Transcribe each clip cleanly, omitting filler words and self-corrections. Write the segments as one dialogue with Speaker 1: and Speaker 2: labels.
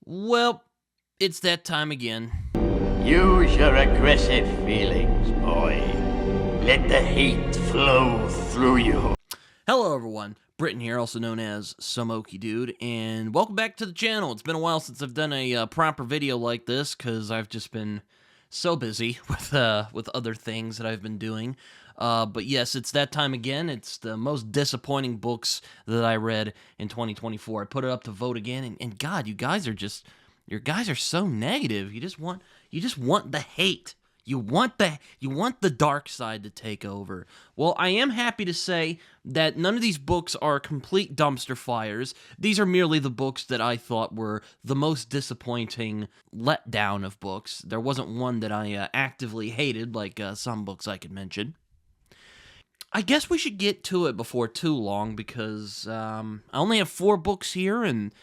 Speaker 1: Well, it's that time again.
Speaker 2: Use your aggressive feelings, boy. Let the hate flow through you.
Speaker 1: Hello, everyone. Britton here, also known as Samoki Dude, and welcome back to the channel. It's been a while since I've done a proper video like this because I've just been so busy with other things that I've been doing. But yes, it's that time again. It's the most disappointing books that I read in 2024. I put it up to vote again, and God, you guys are so negative. You just want the hate. You want the dark side to take over. Well, I am happy to say that none of these books are complete dumpster fires. These are merely the books that I thought were the most disappointing letdown of books. There wasn't one that I actively hated, like some books I could mention. I guess we should get to it before too long because I only have 4 books here, and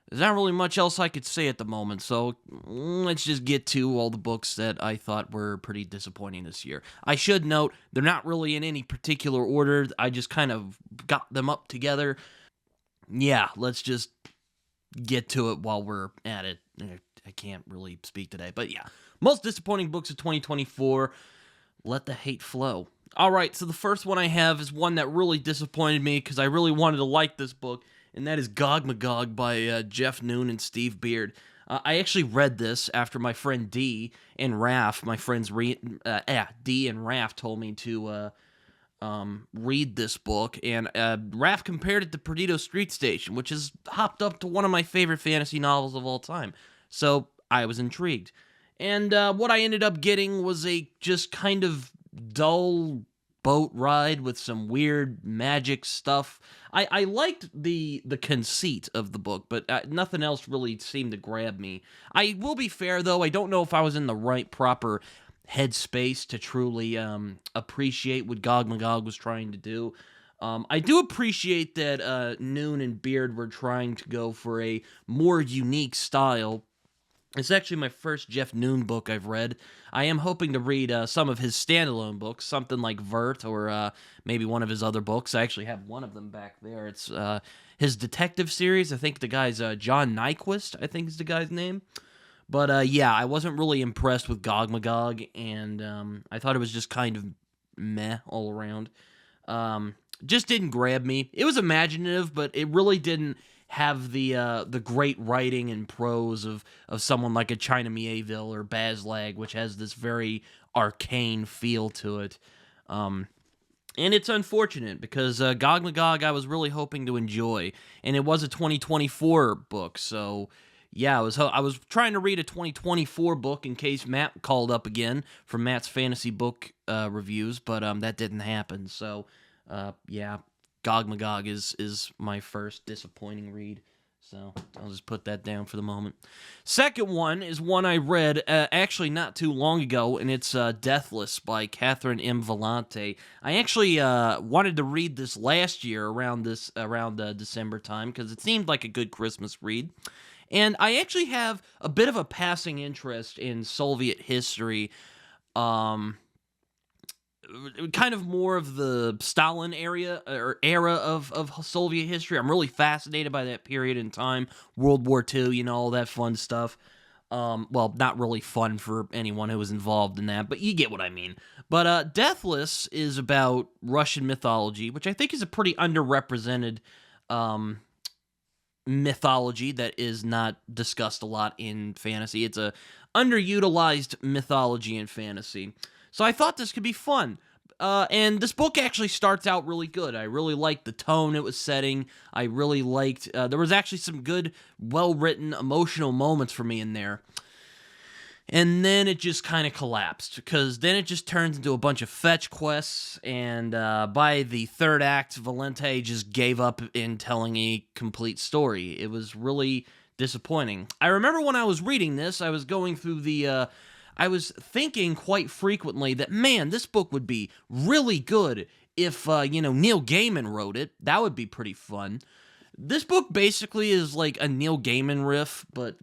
Speaker 1: there's not really much else I could say at the moment, so let's just get to all the books that I thought were pretty disappointing this year. I should note, they're not really in any particular order. I just kind of got them up together. Yeah, let's just get to it while we're at it. I can't really speak today, but yeah. Most disappointing books of 2024. Let the hate flow. Alright, so the first one I have is one that really disappointed me because I really wanted to like this book, and that is Gog Magog by Jeff Noon and Steve Beard. I actually read this after my friend D and Raph, my friends D and Raph told me to read this book, and Raph compared it to Perdido Street Station, which is hopped up to one of my favorite fantasy novels of all time. So I was intrigued. And what I ended up getting was a just kind of dull boat ride with some weird magic stuff. I liked the conceit of the book, but nothing else really seemed to grab me. I will be fair, though, I don't know if I was in the right proper headspace to truly appreciate what Gog Magog was trying to do. I do appreciate that Noon and Beard were trying to go for a more unique style. It's actually my first Jeff Noon book I've read. I am hoping to read some of his standalone books, something like Vert or maybe one of his other books. I actually have one of them back there. It's his detective series. I think the guy's John Nyquist, I think is the guy's name. But yeah, I wasn't really impressed with Gog Magog, and I thought it was just kind of meh all around. Just didn't grab me. It was imaginative, but it really didn't have the great writing and prose of someone like a China Miéville or Baz Lag, which has this very arcane feel to it. And it's unfortunate because Gog Magog I was really hoping to enjoy, and it was a 2024 book, so yeah, I was trying to read a 2024 book in case Matt called up again for Matt's fantasy book reviews, but that didn't happen, so yeah. Gog Magog is my first disappointing read, so I'll just put that down for the moment. Second one is one I read actually not too long ago, and it's Deathless by Catherine M. Vellante. I actually wanted to read this last year around December time because it seemed like a good Christmas read. And I actually have a bit of a passing interest in Soviet history, kind of more of the Stalin era of Soviet history. I'm really fascinated by that period in time, World War II, all that fun stuff. Well, not really fun for anyone who was involved in that, but you get what I mean. But Deathless is about Russian mythology, which I think is a pretty underrepresented mythology that is not discussed a lot in fantasy. It's a underutilized mythology in fantasy. So I thought this could be fun. And this book actually starts out really good. I really liked the tone it was setting. I really liked... there was actually some good, well-written, emotional moments for me in there. And then it just kind of collapsed, because then it just turns into a bunch of fetch quests, and by the third act, Vellante just gave up in telling a complete story. It was really disappointing. I remember when I was reading this, I was going through the... I was thinking quite frequently that, man, this book would be really good if, Neil Gaiman wrote it. That would be pretty fun. This book basically is like a Neil Gaiman riff, but,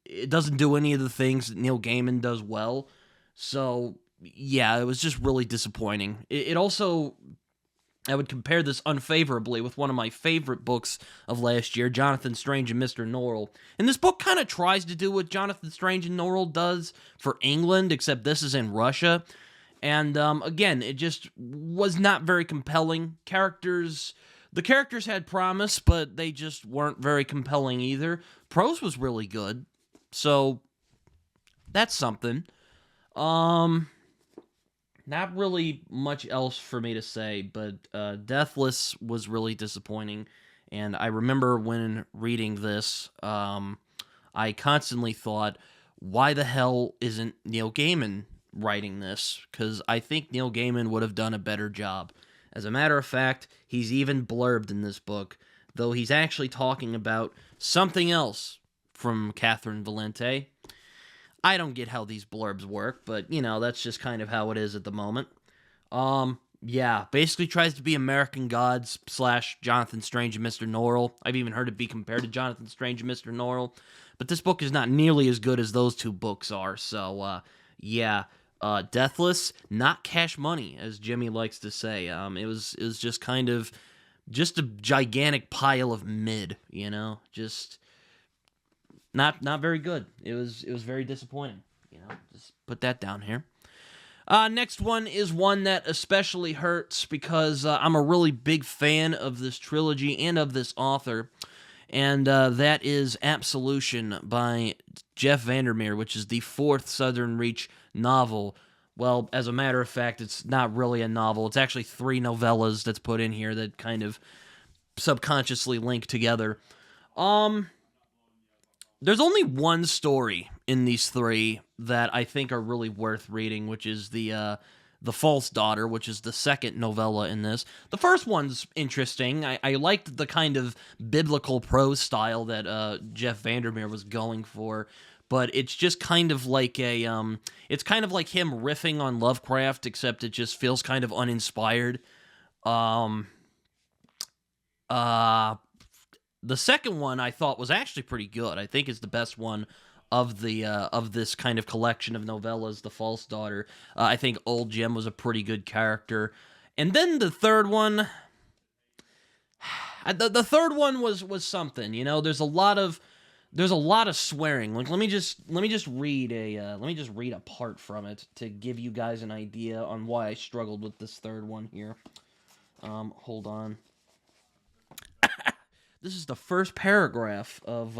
Speaker 1: it doesn't do any of the things that Neil Gaiman does well. So, yeah, it was just really disappointing. It also I would compare this unfavorably with one of my favorite books of last year, Jonathan Strange and Mr. Norrell. And this book kind of tries to do what Jonathan Strange and Norrell does for England, except this is in Russia. And again, it just was not very compelling. The characters had promise, but they just weren't very compelling either. Prose was really good, so that's something. Not really much else for me to say, but Deathless was really disappointing. And I remember when reading this, I constantly thought, why the hell isn't Neil Gaiman writing this? Because I think Neil Gaiman would have done a better job. As a matter of fact, he's even blurbed in this book, though he's actually talking about something else from Catherynne Valente. I don't get how these blurbs work, but, you know, that's just kind of how it is at the moment. Yeah, basically tries to be American Gods / Jonathan Strange and Mr. Norrell. I've even heard it be compared to Jonathan Strange and Mr. Norrell. But this book is not nearly as good as those two books are, so, yeah. Deathless, not Cash Money, as Jimmy likes to say. It was just kind of, just a gigantic pile of mid, you know? Just not very good. It was very disappointing, you know? Just put that down here. Next one is one that especially hurts because I'm a really big fan of this trilogy and of this author, and that is Absolution by Jeff Vandermeer, which is the fourth Southern Reach novel. Well, as a matter of fact, it's not really a novel. It's actually 3 novellas that's put in here that kind of subconsciously link together. There's only one story in these 3 that I think are really worth reading, which is the False Daughter, which is the second novella in this. The first one's interesting. I liked the kind of biblical prose style that Jeff Vandermeer was going for, but it's just kind of like it's kind of like him riffing on Lovecraft, except it just feels kind of uninspired. The second one I thought was actually pretty good. I think it's the best one of this kind of collection of novellas, The False Daughter. I think Old Jim was a pretty good character. And then the third one, the third one was something, you know. There's a lot of swearing. Like let me just read a part from it to give you guys an idea on why I struggled with this third one here. Hold on. This is the first paragraph of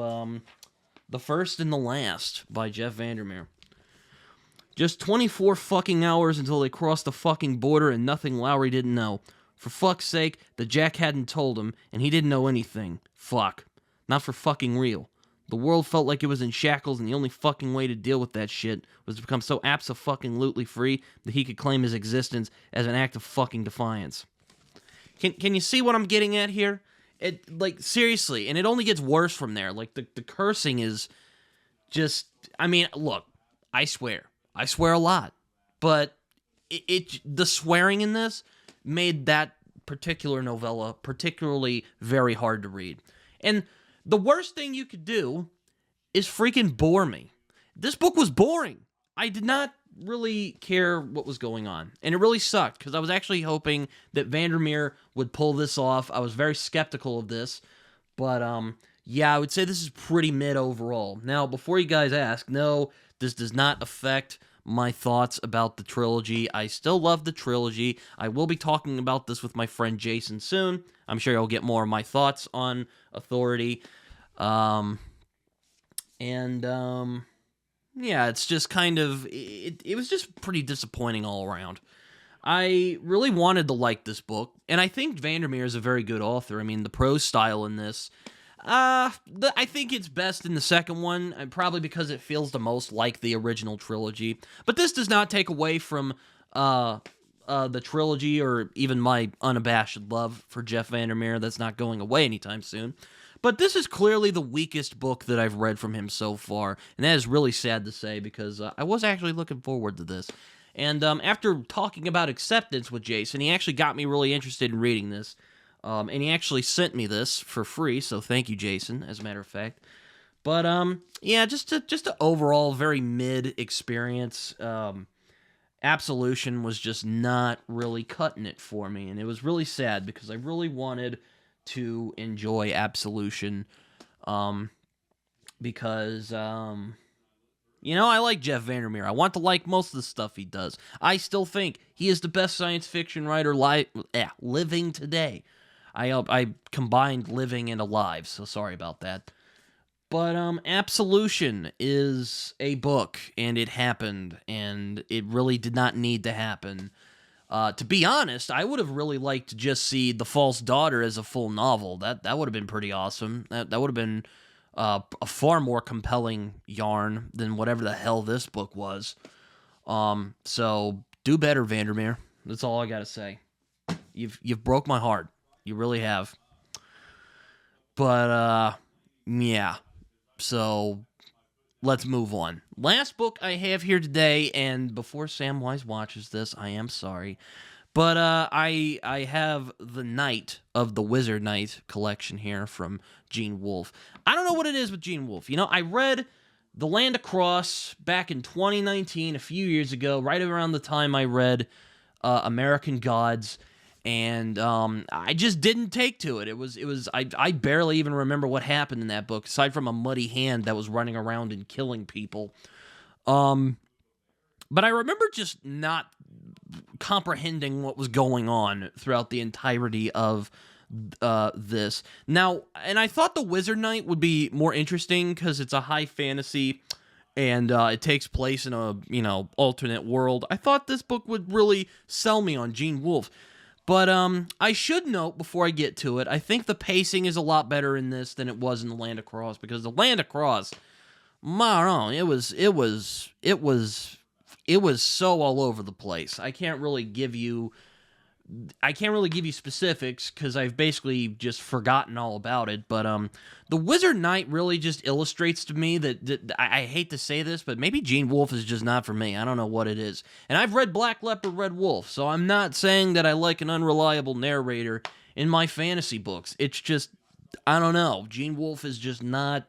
Speaker 1: The First and the Last by Jeff Vandermeer. Just 24 fucking hours until they crossed the fucking border and nothing Lowry didn't know. For fuck's sake, the Jack hadn't told him, and he didn't know anything. Fuck. Not for fucking real. The world felt like it was in shackles, and the only fucking way to deal with that shit was to become so abso-fucking-lutely free that he could claim his existence as an act of fucking defiance. Can you see what I'm getting at here? It, like, seriously, and it only gets worse from there. Like, the cursing is just, I mean, look, I swear a lot, but the swearing in this made that particular novella particularly very hard to read. And the worst thing you could do is freaking bore me. This book was boring. I did not really care what was going on, and it really sucked because I was actually hoping that Vandermeer would pull this off. I was very skeptical of this, but yeah, I would say this is pretty mid overall. Now, before you guys ask, no, this does not affect my thoughts about the trilogy. I still love the trilogy. I will be talking about this with my friend Jason soon. I'm sure you'll get more of my thoughts on Authority. Yeah, it's just kind of, it was just pretty disappointing all around. I really wanted to like this book, and I think Vandermeer is a very good author. I mean, the prose style in this, I think it's best in the second one, probably because it feels the most like the original trilogy. But this does not take away from the trilogy or even my unabashed love for Jeff Vandermeer. That's not going away anytime soon. But this is clearly the weakest book that I've read from him so far, and that is really sad to say because I was actually looking forward to this. And after talking about Acceptance with Jason, he actually got me really interested in reading this, and he actually sent me this for free, so thank you, Jason, as a matter of fact. But, yeah, just a overall very mid experience. Absolution was just not really cutting it for me, and it was really sad because I really wanted to enjoy Absolution, um, because I like Jeff Vandermeer. I want to like most of the stuff he does. I still think he is the best science fiction writer living today. I combined living and alive, so sorry about that. But Absolution is a book, and it happened, and it really did not need to happen. To be honest, I would have really liked to just see The False Daughter as a full novel. That would have been pretty awesome. That would have been a far more compelling yarn than whatever the hell this book was. So do better, Vandermeer. That's all I gotta say. You've broke my heart. You really have. But yeah. So let's move on. Last book I have here today, and before Samwise watches this, I am sorry, but I have the Knight of the Wizard Knight collection here from Gene Wolfe. I don't know what it is with Gene Wolfe. I read The Land Across back in 2019, a few years ago, right around the time I read American Gods. And I just didn't take to it. I barely even remember what happened in that book, aside from a muddy hand that was running around and killing people. But I remember just not comprehending what was going on throughout the entirety of this. Now, and I thought The Wizard Knight would be more interesting because it's a high fantasy and it takes place in a, alternate world. I thought this book would really sell me on Gene Wolfe. But I should note before I get to it, I think the pacing is a lot better in this than it was in The Land Across, because The Land Across, I don't know, it was so all over the place. I can't really give you specifics because I've basically just forgotten all about it. But The Wizard Knight really just illustrates to me that I hate to say this, but maybe Gene Wolfe is just not for me. I don't know what it is. And I've read Black Leopard, Red Wolf, so I'm not saying that I like an unreliable narrator in my fantasy books. It's just, I don't know. Gene Wolfe is just not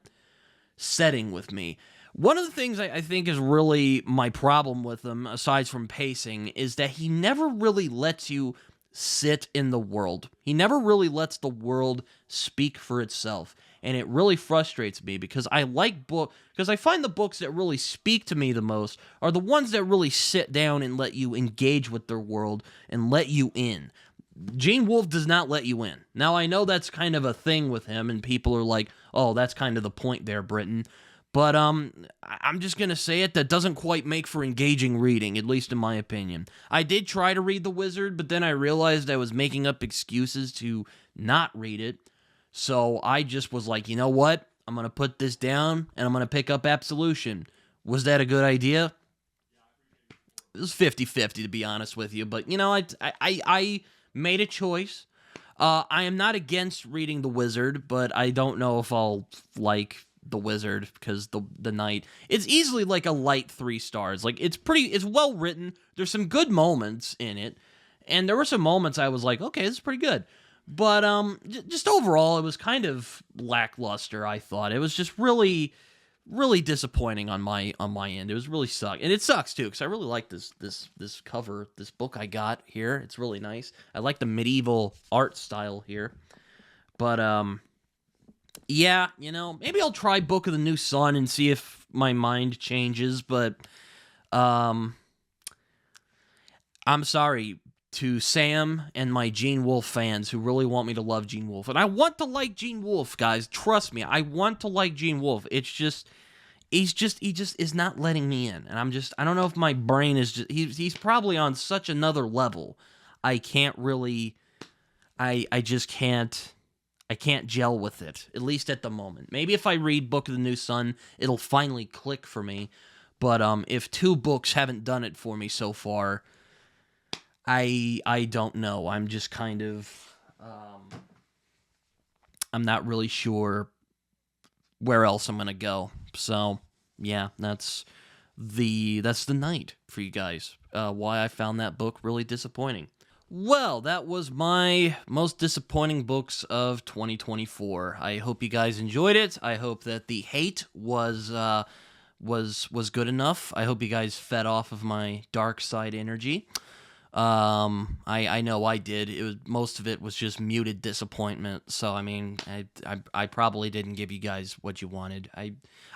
Speaker 1: setting with me. One of the things I think is really my problem with him, aside from pacing, is that he never really lets you sit in the world. He never really lets the world speak for itself. And it really frustrates me because I find the books that really speak to me the most are the ones that really sit down and let you engage with their world and let you in. Gene Wolfe does not let you in. Now, I know that's kind of a thing with him, and people are like, oh, that's kind of the point there, Britton. But I'm just going to say it, that doesn't quite make for engaging reading, at least in my opinion. I did try to read The Wizard, but then I realized I was making up excuses to not read it. So I just was like, you know what? I'm going to put this down, and I'm going to pick up Absolution. Was that a good idea? It was 50-50, to be honest with you. But, I made a choice. I am not against reading The Wizard, but I don't know if I'll like The Wizard, because the Knight, it's easily like a light 3 stars. Like, it's well written. There's some good moments in it, and there were some moments I was like, okay, this is pretty good. But just overall, it was kind of lackluster, I thought. It was just really, really disappointing on my end. It was really sucked, and it sucks too, because I really like this cover, this book I got here. It's really nice. I like the medieval art style here, but yeah, maybe I'll try Book of the New Sun and see if my mind changes, but I'm sorry to Sam and my Gene Wolfe fans who really want me to love Gene Wolfe. And I want to like Gene Wolfe, guys. Trust me, I want to like Gene Wolfe. It's just, he just is not letting me in. And I don't know if my brain is just, he's probably on such another level. I can't really, I can't gel with it, at least at the moment. Maybe if I read Book of the New Sun, it'll finally click for me. But if 2 books haven't done it for me so far, I don't know. I'm just kind of, I'm not really sure where else I'm gonna go. So yeah, that's the Knight for you guys. Why I found that book really disappointing. Well, that was my most disappointing books of 2024. I hope you guys enjoyed it. I hope that the hate was was good enough. I hope you guys fed off of my dark side energy. I know I did. It was, most of it was just muted disappointment. So I mean, I probably didn't give you guys what you wanted.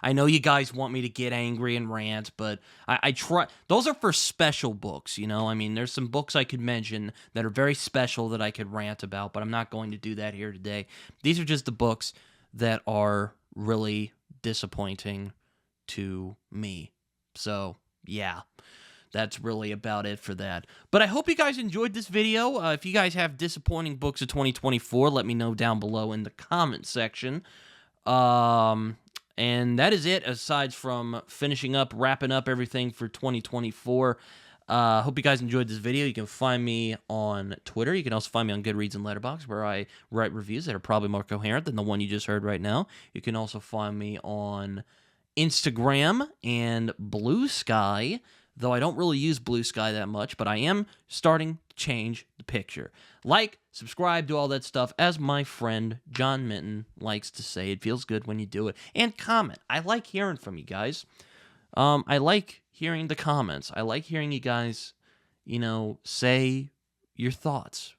Speaker 1: I know you guys want me to get angry and rant, but I try. Those are for special books, you know. I mean, there's some books I could mention that are very special that I could rant about, but I'm not going to do that here today. These are just the books that are really disappointing to me. So yeah. That's really about it for that. But I hope you guys enjoyed this video. If you guys have disappointing books of 2024, let me know down below in the comment section. And that is it, aside from wrapping up everything for 2024. Hope you guys enjoyed this video. You can find me on Twitter. You can also find me on Goodreads and Letterboxd, where I write reviews that are probably more coherent than the one you just heard right now. You can also find me on Instagram and Blue Sky, though I don't really use Blue Sky that much, but I am starting to change the picture. Like, subscribe, do all that stuff, as my friend John Minton likes to say. It feels good when you do it. And comment. I like hearing from you guys. I like hearing the comments. I like hearing you guys, you know, say your thoughts,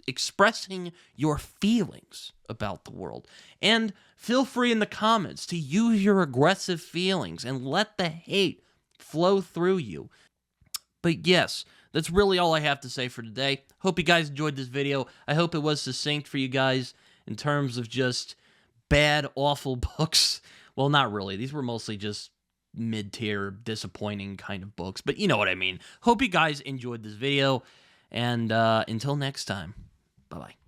Speaker 1: expressing your feelings about the world. And feel free in the comments to use your aggressive feelings and let the hate flow through you. But yes, that's really all I have to say for today. Hope you guys enjoyed this video. I hope it was succinct for you guys in terms of just bad, awful books. Well, not really. These were mostly just mid-tier, disappointing kind of books. But you know what I mean. Hope you guys enjoyed this video. And until next time, bye-bye.